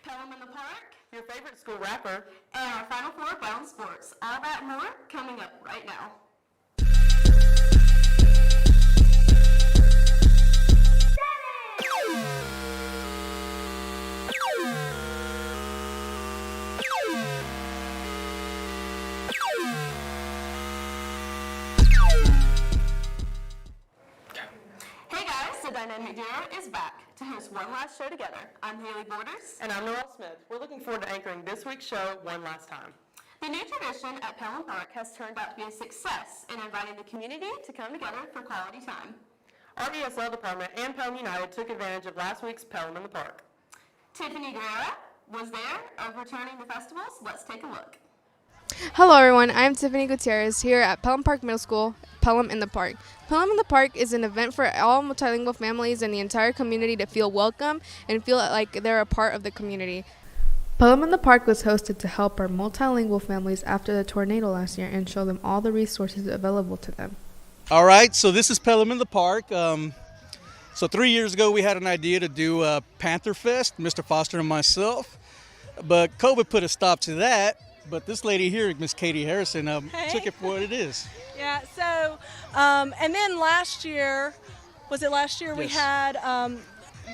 Pelham in the Park, your favorite school rapper, and our Final Four Bound Sports. All that and more coming up right now. Hey guys, the Dynamic Duo is back to host one last show together. I'm Haley Borders. and I'm Noelle Smith. We're looking forward to anchoring this week's show one last time. The new tradition at Pelham Park has turned out to be a success in inviting the community to come together for quality time. Our ESL department and Pelham United took advantage of last week's Pelham in the Park. Tiffany Guerrera was there overturning the festivals. Let's take a look. Hello everyone, I'm Tiffany Gutierrez here at Pelham Park Middle School, Pelham in the Park. Pelham in the Park is an event for all multilingual families and the entire community to feel welcome and feel like they're a part of the community. Pelham in the Park was hosted to help our multilingual families after the tornado last year and show them all the resources available to them. All right, so this is Pelham in the Park. So 3 years ago we had an idea to do a Panther Fest, Mr. Foster and myself, but COVID put a stop to that. But this lady here, Miss Katie Harrison, took it for what it is. Yeah, so, and then last year, was it last year we had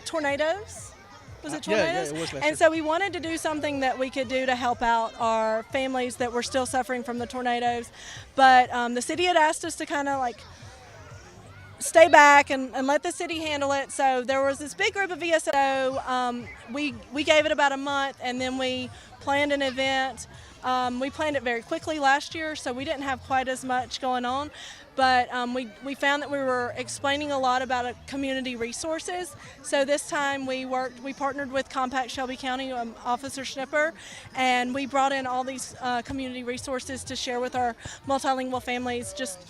tornadoes? Was it tornadoes? Yeah, it was last and year. so we wanted to do something that we could do to help out our families that were still suffering from the tornadoes. But the city had asked us to kind of like stay back and let the city handle it. So there was this big group of ESO. We gave it about a month, and then we planned an event. We planned it very quickly last year, so we didn't have quite as much going on. But we found that we were explaining a lot about community resources. So this time we partnered with Compact Shelby County Officer Schnipper, and we brought in all these community resources to share with our multilingual families, just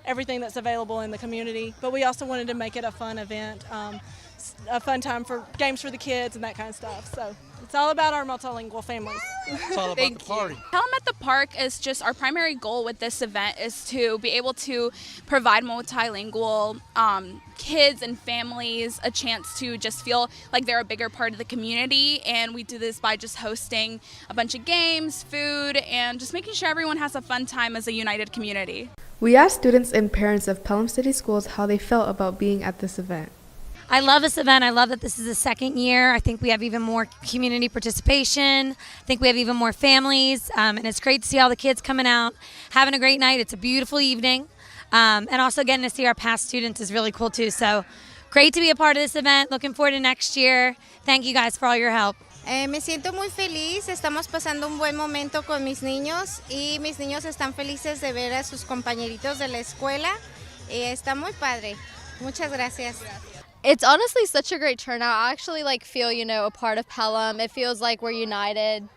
everything that's available in the community. But we also wanted to make it a fun event, a fun time for games for the kids and that kind of stuff. So it's all about our multilingual families. It's all about the party. Pelham at the Park is just our primary goal with this event is to be able to provide multilingual kids and families a chance to just feel like they're a bigger part of the community. And we do this by just hosting a bunch of games, food, and just making sure everyone has a fun time as a united community. We asked students and parents of Pelham City Schools how they felt about being at this event. I love this event. I love that this is the second year. I think we have even more community participation. I think we have even more families. And it's great to see all the kids coming out, having a great night. It's a beautiful evening. And also getting to see our past students is really cool too. So great to be a part of this event. Looking forward to next year. Thank you guys for all your help. Me siento muy feliz, estamos pasando un buen momento con mis niños y mis niños están felices de ver a sus compañeritos de la escuela y está muy padre. Muchas gracias. It's honestly such a great turnout. I actually feel, a part of Pelham. It feels like we're united.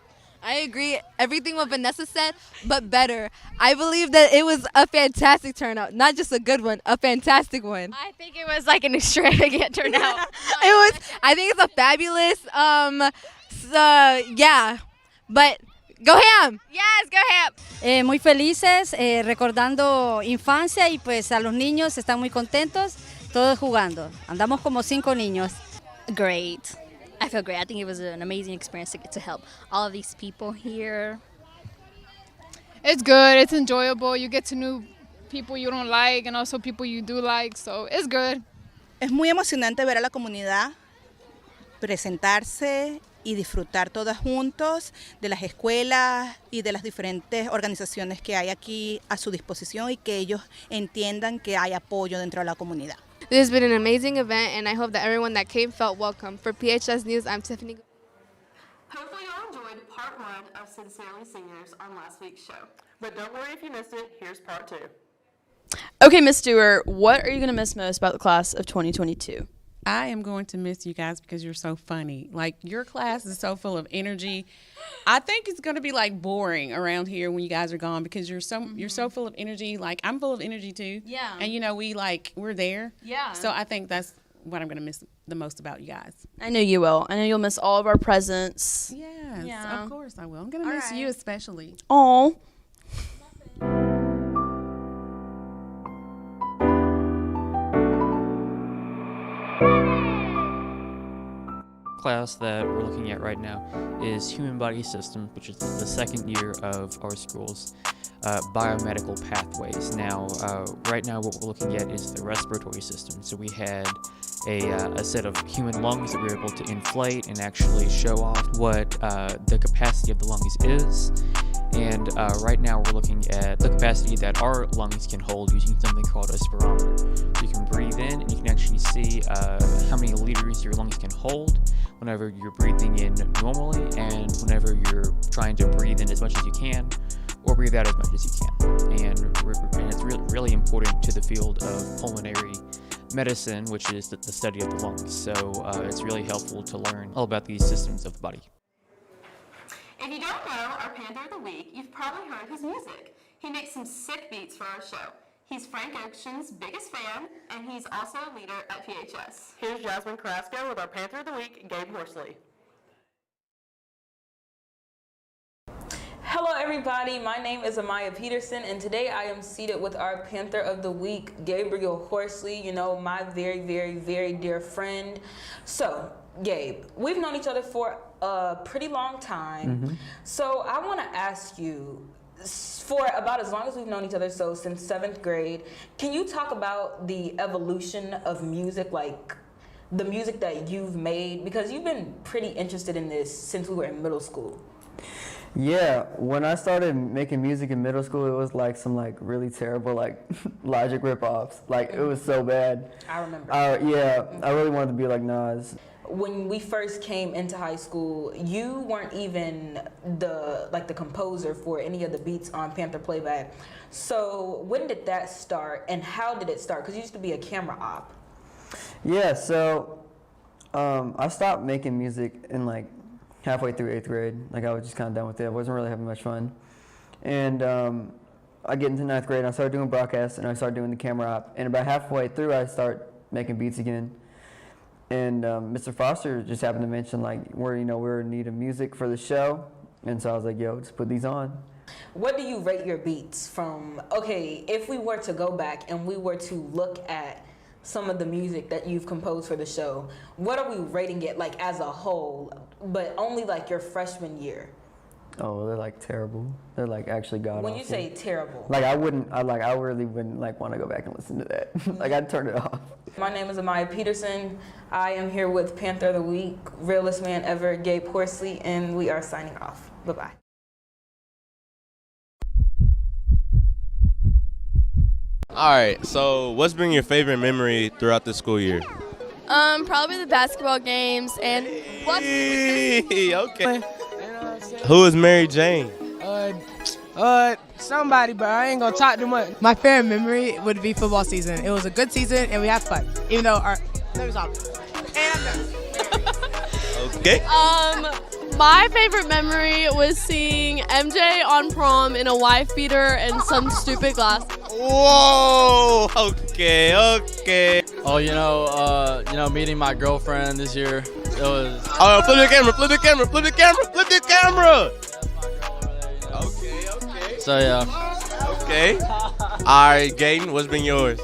I agree. Everything what Vanessa said, but better. I believe that it was a fantastic turnout. Not just a good one, a fantastic one. I think it was like an extravagant turnout. I think it's a fabulous, yeah. But go ham. Yes, go ham. Muy felices, recordando infancia y pues a los niños están muy contentos, todos jugando. Andamos como 5 niños. Great. I feel great. I think it was an amazing experience to get to help all of these people here. It's good. It's enjoyable. You get to know people you don't like and also people you do like, so it's good. Es muy emocionante ver a la comunidad presentarse y disfrutar todos juntos de las escuelas y de las diferentes organizaciones que hay aquí a su disposición y que ellos entiendan que hay apoyo dentro de la comunidad. This has been an amazing event, and I hope that everyone that came felt welcome. For PHS News, I'm Tiffany. Hopefully you all enjoyed part one of Sincerely Seniors on last week's show. But don't worry if you missed it, here's part 2. Okay, Miss Stewart, what are you going to miss most about the class of 2022? I am going to miss you guys because you're so funny. Like, your class is so full of energy. I think it's going to be like boring around here when you guys are gone because you're so full of energy. Like, I'm full of energy too. Yeah. And we're there. Yeah. So I think that's what I'm going to miss the most about you guys. I know you will. I know you'll miss all of our presents. Yes, Yeah. of course I will. I'm going to miss you especially. Aw. class that we're looking at right now is Human Body Systems, which is the second year of our school's biomedical pathways. Now, right now what we're looking at is the respiratory system. So we had a set of human lungs that we were able to inflate and actually show off what the capacity of the lungs is. And right now we're looking at the capacity that our lungs can hold using something called a spirometer. So you can breathe in and you can actually see how many liters your lungs can hold whenever you're breathing in normally and whenever you're trying to breathe in as much as you can or breathe out as much as you can. And it's really important to the field of pulmonary medicine, which is the study of the lungs. So it's really helpful to learn all about these systems of the body. If you don't know our Panther of the Week, you've probably heard his music. He makes some sick beats for our show. He's Frank Ocean's biggest fan, and he's also a leader at PHS. Here's Jasmine Carrasco with our Panther of the Week, Gabe Horsley. Hello everybody, my name is Amaya Peterson and today I am seated with our Panther of the Week, Gabriel Horsley, you know, my very, very, very dear friend. So, Gabe, we've known each other for a pretty long time. So I want to ask you, for about as long as we've known each other, so since 7th grade, can you talk about the evolution of music, like the music that you've made? Because you've been pretty interested in this since we were in middle school. Yeah, when I started making music in middle school, it was like some like really terrible like Logic rip-offs. Like it was so bad. I remember. Yeah, I really wanted to be like Nas. When we first came into high school, you weren't even the composer for any of the beats on Panther Playback. So when did that start and how did it start? Because you used to be a camera op. Yeah, so I stopped making music in like halfway through 8th grade. Like I was just kind of done with it. I wasn't really having much fun. And I get into 9th grade and I started doing broadcasts and I started doing the camera op. And about halfway through I start making beats again. And Mr. Foster just happened to mention like we're in need of music for the show. And so I was like, yo, just put these on. What do you rate your beats from, okay, if we were to go back and we were to look at some of the music that you've composed for the show, what are we rating it like as a whole, but only like your freshman year? Oh, they're like terrible. They're like actually god-awful. When you say terrible. Like I really wouldn't like want to go back and listen to that. Like I'd turn it off. My name is Amaya Peterson. I am here with Panther of the Week, realest man ever, Gabe Horsley, and we are signing off. Bye-bye. All right, so what's been your favorite memory throughout the school year? Probably the basketball games and okay. Who is Mary Jane? Somebody, but I ain't gonna talk too much. My favorite memory would be football season. It was a good season and we had fun, even though our was off. And I'm done. Okay. My favorite memory was seeing MJ on prom in a wife beater and some stupid glass. Whoa! Okay. Oh, meeting my girlfriend this year. It was. Oh, flip the camera. Okay. So yeah. Okay. All right, Gaten, what's been yours?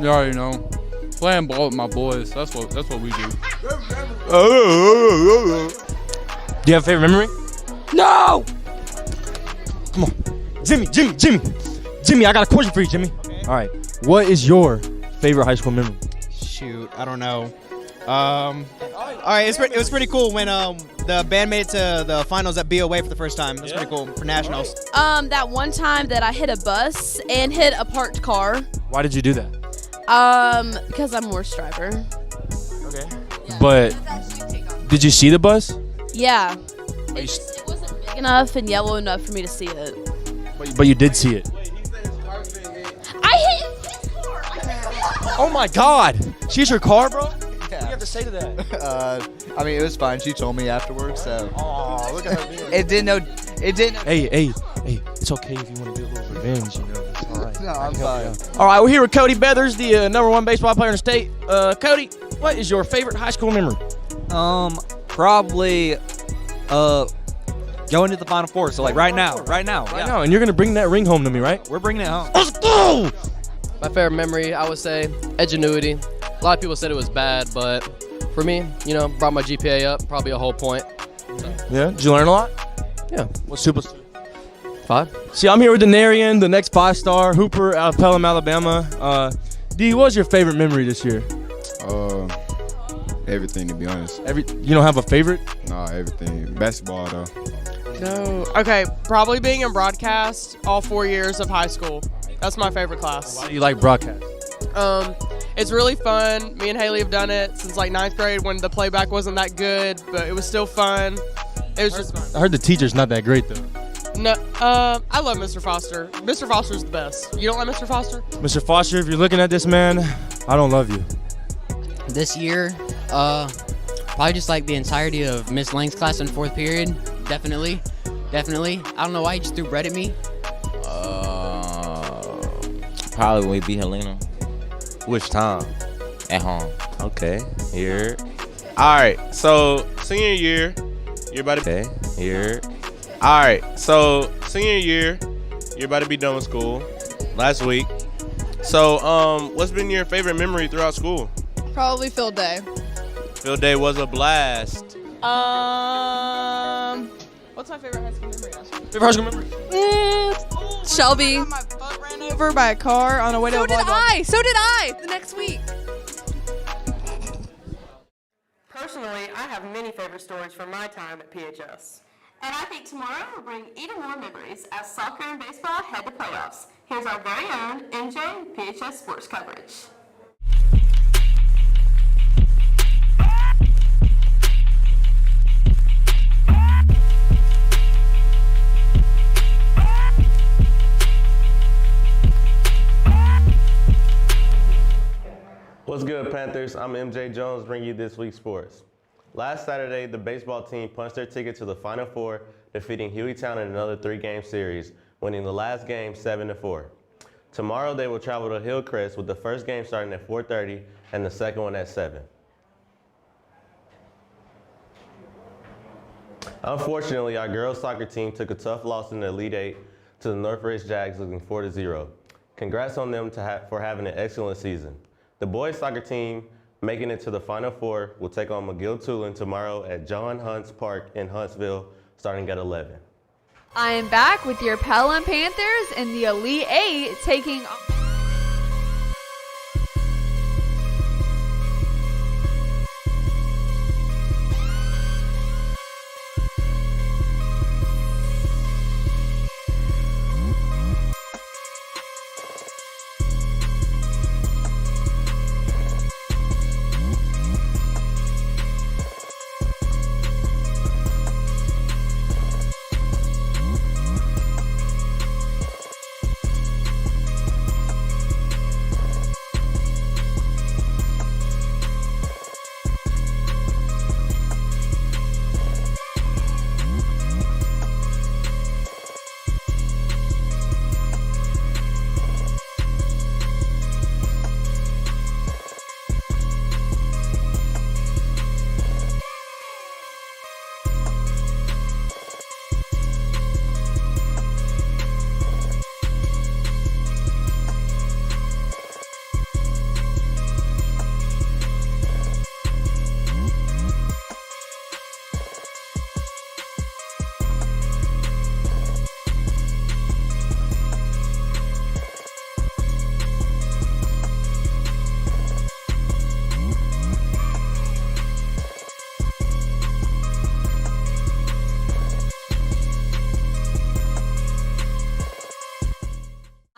You already know. Playing ball with my boys. That's what we do. Do you have a favorite memory? No! Come on. Jimmy, I got a question for you, Jimmy. All right. What is your favorite high school memory? Shoot, I don't know. All right, it was pretty cool when the band made it to the finals at BOA for the first time. It was pretty cool for nationals. That one time that I hit a bus and hit a parked car. Why did you do that? Because I'm a horse driver. Okay. Yeah. But did you see the bus? Yeah. It wasn't big enough and yellow enough for me to see it. But you did see it. I hit his car. Oh my God! She's your car, bro? What do you have to say to that? I mean, it was fine. She told me afterwards, so. Oh, look at her. It didn't. Hey, it's okay if you want to do a little revenge, you know. It's all right. No, I'm fine. All right, we're here with Cody Beathers, the #1 baseball player in the state. Cody, what is your favorite high school memory? Probably, going to the Final Four. So like right now. Right now, and you're gonna bring that ring home to me, right? We're bringing it home. Let's go! My favorite memory, I would say, Edgenuity. A lot of people said it was bad, but For me, brought my GPA up, probably a whole point. Yeah, did you learn a lot? Yeah. What's super? 5. See, I'm here with Denarian, the next 5-star hooper out of Pelham, Alabama. D, what was your favorite memory this year? Everything, to be honest. You don't have a favorite? Nah, everything. Basketball, though. No. Okay, probably being in broadcast all 4 years of high school. That's my favorite class. Why do you like broadcast? It's really fun. Me and Haley have done it since like 9th grade when the playback wasn't that good, but it was still fun. It was just fun. I heard the teacher's not that great, though. No, I love Mr. Foster. Mr. Foster's the best. You don't like Mr. Foster? Mr. Foster, if you're looking at this, man, I don't love you. This year, probably just like the entirety of Miss Lang's class in 4th period. Definitely. I don't know why you just threw bread at me. Probably when we beat Helena. Which time? At home. Okay. Here. All right. So senior year, you're about to. Okay. Here. All right. So senior year, you're about to be done with school. Last week. So what's been your favorite memory throughout school? Probably field day. Field day was a blast. What's my favorite high school memory? Favorite high school memory? Shelby. My butt ran over by a car on the way to a volleyball. So did I. The next week. Personally, I have many favorite stories from my time at PHS. And I think tomorrow will bring even more memories as soccer and baseball head to playoffs. Here's our very own MJ PHS sports coverage. What's good, Panthers? I'm MJ Jones bringing you this week's sports. Last Saturday, the baseball team punched their ticket to the Final Four, defeating Hueytown in another 3-game series, winning the last game 7-4. Tomorrow, they will travel to Hillcrest with the first game starting at 4:30 and the second one at 7. Unfortunately, our girls soccer team took a tough loss in the Elite 8 to the Northridge Jags, losing 4-0. Congrats on them for having an excellent season. The boys soccer team making it to the Final Four will take on McGill-Tulane tomorrow at John Hunt's Park in Huntsville, starting at 11. I am back with your Pelham Panthers in the Elite 8 taking on...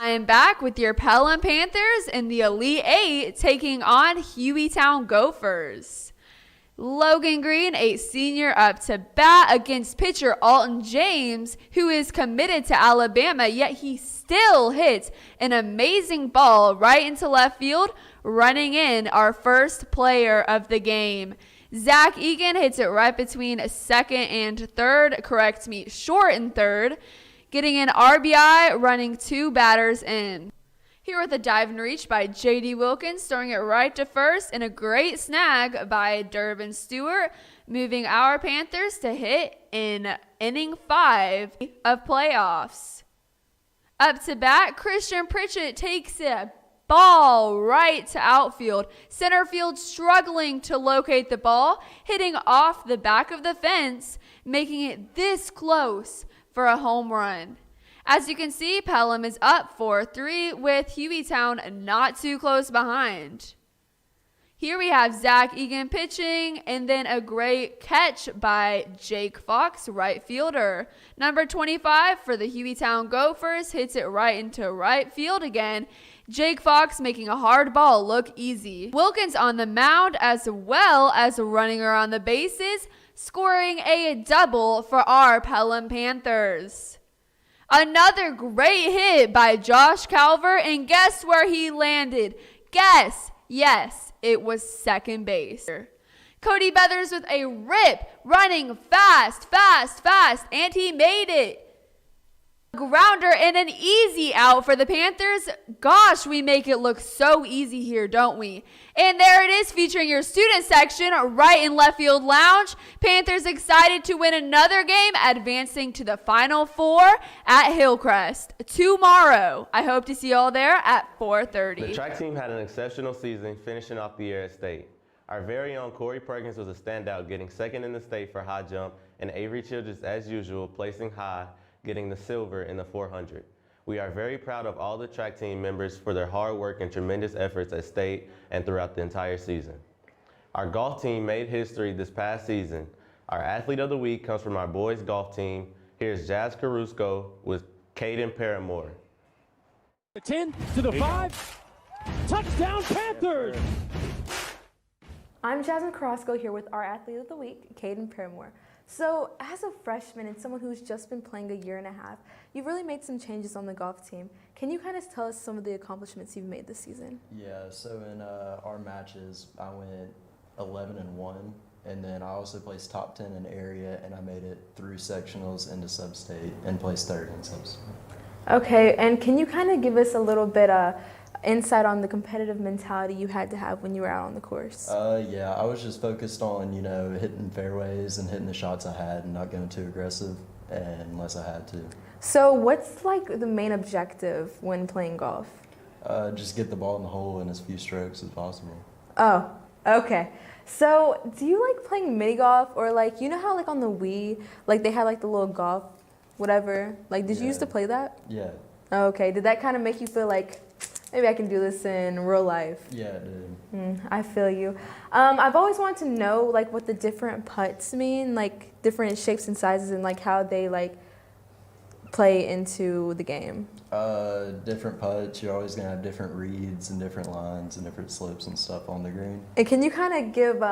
I am back with your Pelham Panthers in the Elite 8 taking on Hueytown Gophers. Logan Green, a senior, up to bat against pitcher Alton James, who is committed to Alabama, yet he still hits an amazing ball right into left field, running in our first player of the game. Zach Egan hits it right between second and third, short and third, getting an RBI, running 2 batters in. Here with a dive and reach by J.D. Wilkins, throwing it right to first, and a great snag by Durbin Stewart, moving our Panthers to hit in inning 5 of playoffs. Up to bat, Christian Pritchett takes a Ball right to outfield. Center field struggling to locate the ball, hitting off the back of the fence, making it this close for a home run. As you can see, Pelham is up 4-3 with Hueytown not too close behind. Here we have Zach Egan pitching, and then a great catch by Jake Fox, right fielder. Number 25 for the Hueytown Gophers hits it right into right field again. Jake Fox making a hard ball look easy. Wilkins on the mound as well as running around the bases, scoring a double for our Pelham Panthers. Another great hit by Josh Calvert, and guess where he landed? Guess. Yes, it was second base. Cody Beathers with a rip, running fast, and he made it. Grounder and an easy out for the Panthers. Gosh, we make it look so easy here, don't we? And there it is, featuring your student section right in left field lounge. Panthers excited to win another game, advancing to the Final Four at Hillcrest tomorrow. I hope to see you all there at 4:30. The track team had an exceptional season, finishing off the year at state. Our very own Corey Perkins was a standout, getting second in the state for high jump, and Avery Childress, as usual, placing high, getting the silver in the 400. We are very proud of all the track team members for their hard work and tremendous efforts at state and throughout the entire season. Our golf team made history this past season. Our athlete of the week comes from our boys golf team. Here's Jazz Caruso with Caden Paramore. The 10 to the 5. Touchdown Panthers! I'm Jasmine Carrasco here with our athlete of the week, Caden Paramore. So as a freshman and someone who's just been playing a year and a half, you've really made some changes on the golf team. Can you kind of tell us some of the accomplishments you've made this season? Yeah, so in our matches, I went 11-1, and then I also placed top 10 in area, and I made it through sectionals into sub-state and placed third in sub-state. Okay, and can you kind of give us a little bit insight on the competitive mentality you had to have when you were out on the course? Yeah, I was just focused on, hitting fairways and hitting the shots I had and not going too aggressive unless I had to. So what's like the main objective when playing golf? Just get the ball in the hole in as few strokes as possible. Oh, okay. So do you like playing mini golf, or like, you know how like on the Wii, like they had like the little golf, whatever? Like, did you used to play that? Yeah. Okay, did that kind of make you feel like, maybe I can do this in real life? Yeah, it did. I feel you. I've always wanted to know like what the different putts mean, like different shapes and sizes, and like how they like play into the game. Different putts, you're always gonna have different reads and different lines and different slopes and stuff on the green. And can you kind of give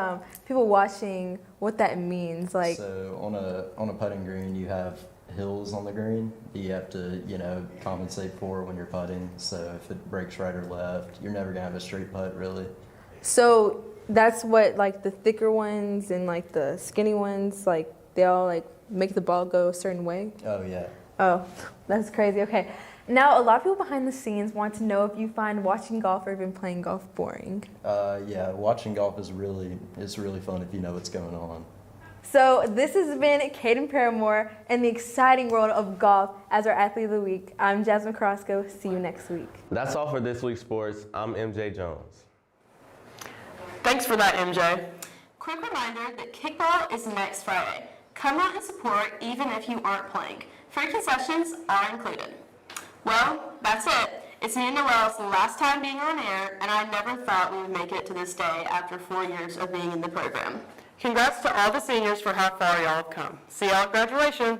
people watching what that means? Like, so on a putting green, you have hills on the green that you have to, compensate for when you're putting. So if it breaks right or left, you're never gonna have a straight putt, really. So that's what like the thicker ones and like the skinny ones, like they all like make the ball go a certain way? Oh yeah. Oh, that's crazy. Okay. Now, a lot of people behind the scenes want to know if you find watching golf or even playing golf boring. Yeah, watching golf is really fun if you know what's going on. So this has been Caden Paramore and the exciting world of golf as our athlete of the week. I'm Jasmine Carrasco. See you next week. That's all for this week's sports. I'm MJ Jones. Thanks for that, MJ. Quick reminder that kickball is next Friday. Come out and support even if you aren't playing. Free concessions are included. Well, that's it. It's me and Noelle's last time being on air, and I never thought we would make it to this day after 4 years of being in the program. Congrats to all the seniors for how far y'all have come. See y'all at graduation.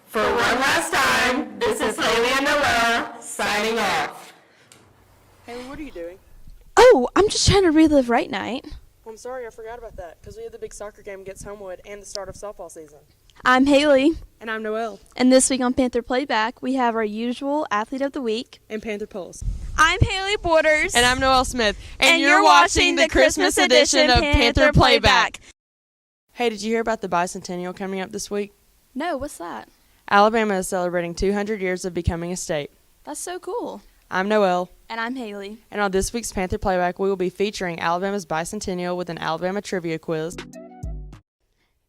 For one last time, this is Haley and Noelle signing off. Haley, what are you doing? Oh, I'm just trying to relive right night. Well, I'm sorry, I forgot about that, because we had the big soccer game against Homewood and the start of softball season. I'm Haley. And I'm Noelle. And this week on Panther Playback, we have our usual Athlete of the Week. And Panther Pulse. I'm Haley Borders. And I'm Noelle Smith. And you're watching the Christmas edition of Panther Playback. Hey, did you hear about the bicentennial coming up this week? No, what's that? Alabama is celebrating 200 years of becoming a state. That's so cool. I'm Noelle. And I'm Haley. And on this week's Panther Playback, we will be featuring Alabama's bicentennial with an Alabama trivia quiz.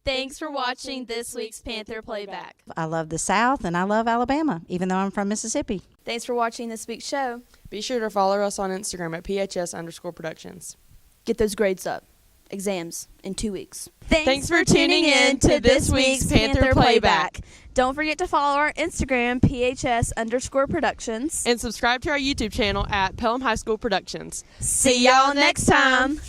Thanks for watching this week's Panther Playback. I love the South and I love Alabama, even though I'm from Mississippi. Thanks for watching this week's show. Be sure to follow us on Instagram at PHS_productions. Get those grades up. Exams in 2 weeks. Thanks for tuning in to this week's Panther Playback. Don't forget to follow our Instagram, PHS_productions. And subscribe to our YouTube channel at Pelham High School Productions. See y'all next time.